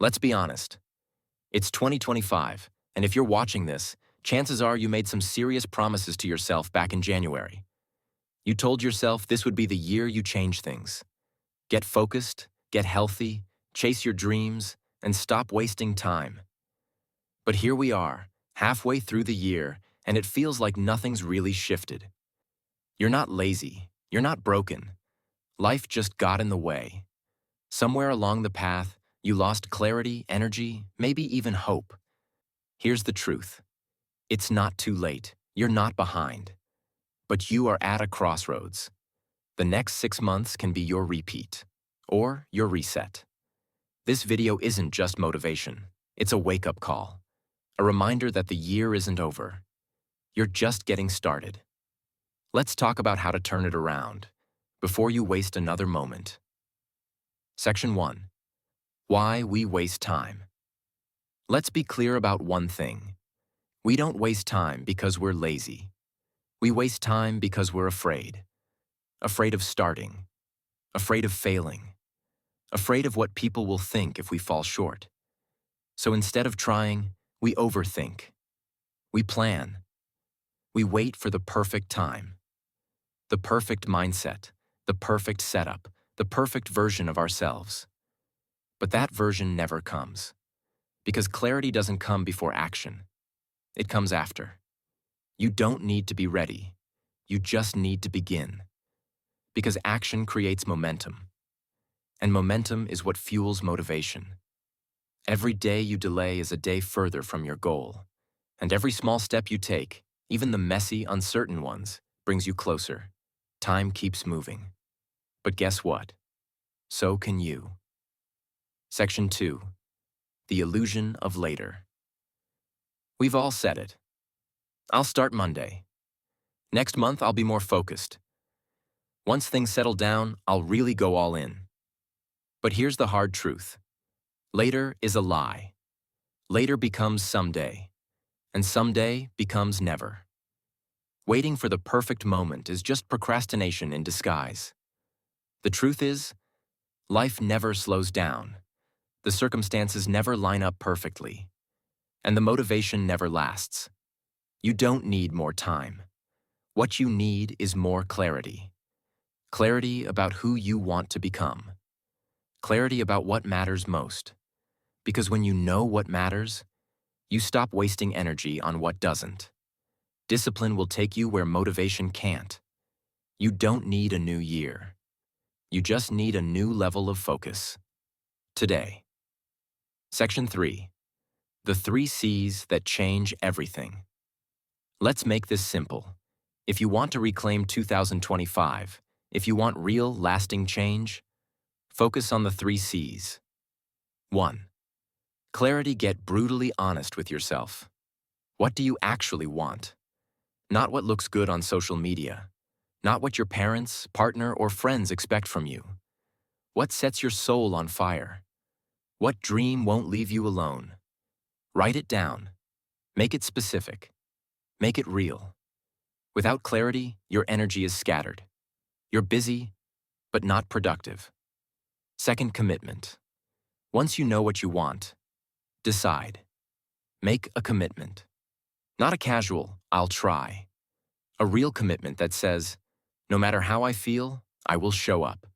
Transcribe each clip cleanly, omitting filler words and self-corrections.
Let's be honest. It's 2025, and if you're watching this, chances are you made some serious promises to yourself back in January. You told yourself this would be the year you change things. Get focused, get healthy, chase your dreams, and stop wasting time. But here we are, halfway through the year, and it feels like nothing's really shifted. You're not lazy, you're not broken. Life just got in the way. Somewhere along the path, you lost clarity, energy, maybe even hope. Here's the truth. It's not too late. You're not behind. But you are at a crossroads. The next 6 months can be your repeat, or your reset. This video isn't just motivation. It's a wake-up call. A reminder that the year isn't over. You're just getting started. Let's talk about how to turn it around, before you waste another moment. Section 1. Why we waste time. Let's be clear about one thing. We don't waste time because we're lazy. We waste time because we're afraid. Afraid of starting. Afraid of failing. Afraid of what people will think if we fall short. So instead of trying, we overthink. We plan. We wait for the perfect time. The perfect mindset. The perfect setup. The perfect version of ourselves. But that version never comes. Because clarity doesn't come before action. It comes after. You don't need to be ready. You just need to begin. Because action creates momentum. And momentum is what fuels motivation. Every day you delay is a day further from your goal. And every small step you take, even the messy, uncertain ones, brings you closer. Time keeps moving. But guess what? So can you. Section 2. The illusion of later. We've all said it. I'll start Monday. Next month, I'll be more focused. Once things settle down, I'll really go all in. But here's the hard truth. Later is a lie. Later becomes someday. And someday becomes never. Waiting for the perfect moment is just procrastination in disguise. The truth is, life never slows down. The circumstances never line up perfectly. And the motivation never lasts. You don't need more time. What you need is more clarity. Clarity about who you want to become. Clarity about what matters most. Because when you know what matters, you stop wasting energy on what doesn't. Discipline will take you where motivation can't. You don't need a new year. You just need a new level of focus. Today. Section 3. The 3 C's that change everything. Let's make this simple. If you want to reclaim 2025, if you want real, lasting change, focus on the 3 C's. 1. Clarity. Get brutally honest with yourself. What do you actually want? Not what looks good on social media. Not what your parents, partner, or friends expect from you. What sets your soul on fire? What dream won't leave you alone? Write it down. Make it specific. Make it real. Without clarity, your energy is scattered. You're busy, but not productive. Second, commitment. Once you know what you want, decide. Make a commitment. Not a casual, I'll try. A real commitment that says, no matter how I feel, I will show up.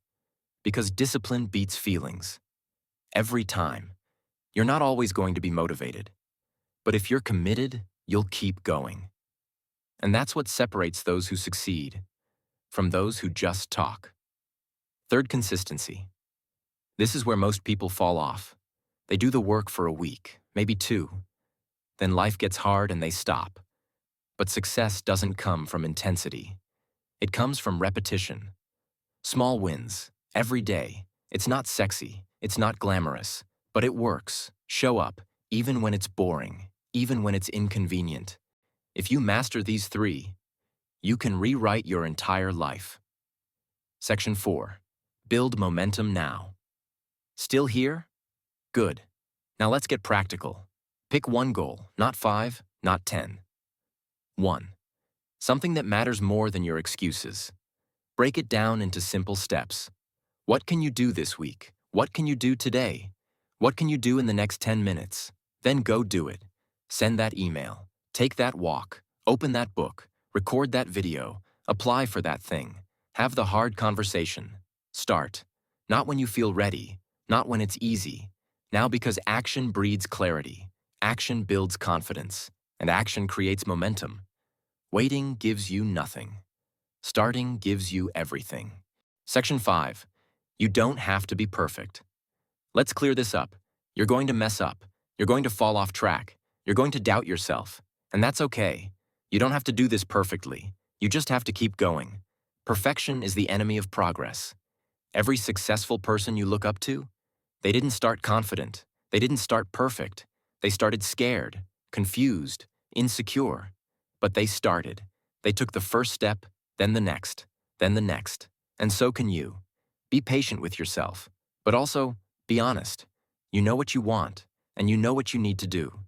Because discipline beats feelings. Every time. You're not always going to be motivated. But if you're committed, you'll keep going. And that's what separates those who succeed from those who just talk. Third, consistency. This is where most people fall off. They do the work for a week, maybe 2. Then life gets hard and they stop. But success doesn't come from intensity. It comes from repetition. Small wins, every day. It's not sexy, it's not glamorous, but it works. Show up, even when it's boring, even when it's inconvenient. If you master these 3, you can rewrite your entire life. Section 4. Build momentum now. Still here? Good. Now let's get practical. Pick one goal, not 5, not 10. 1. Something that matters more than your excuses. Break it down into simple steps. What can you do this week? What can you do today? What can you do in the next 10 minutes? Then go do it. Send that email, take that walk, open that book, record that video, apply for that thing. Have the hard conversation. Start. Not when you feel ready, not when it's easy. Now because action breeds clarity, action builds confidence, and action creates momentum. Waiting gives you nothing. Starting gives you everything. Section 5. You don't have to be perfect. Let's clear this up. You're going to mess up. You're going to fall off track. You're going to doubt yourself. And that's okay. You don't have to do this perfectly. You just have to keep going. Perfection is the enemy of progress. Every successful person you look up to, they didn't start confident. They didn't start perfect. They started scared, confused, insecure. But they started. They took the first step, then the next, then the next. And so can you. Be patient with yourself, but also be honest. You know what you want, and you know what you need to do.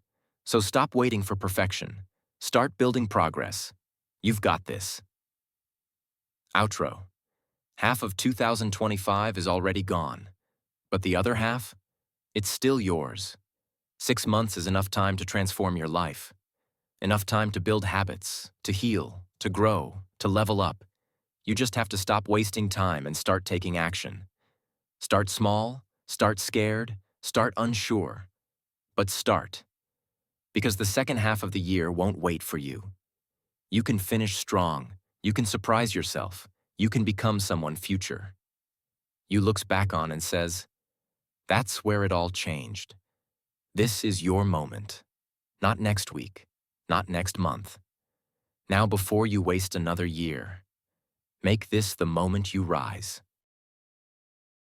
So stop waiting for perfection. Start building progress. You've got this. Outro. Half of 2025 is already gone, but the other half? It's still yours. 6 months is enough time to transform your life. Enough time to build habits, to heal, to grow, to level up. You just have to stop wasting time and start taking action. Start small, start scared, start unsure. But start. Because the second half of the year won't wait for you. You can finish strong. You can surprise yourself. You can become someone future. You looks back on and says, that's where it all changed. This is your moment. Not next week. Not next month. Now before you waste another year, make this the moment you rise.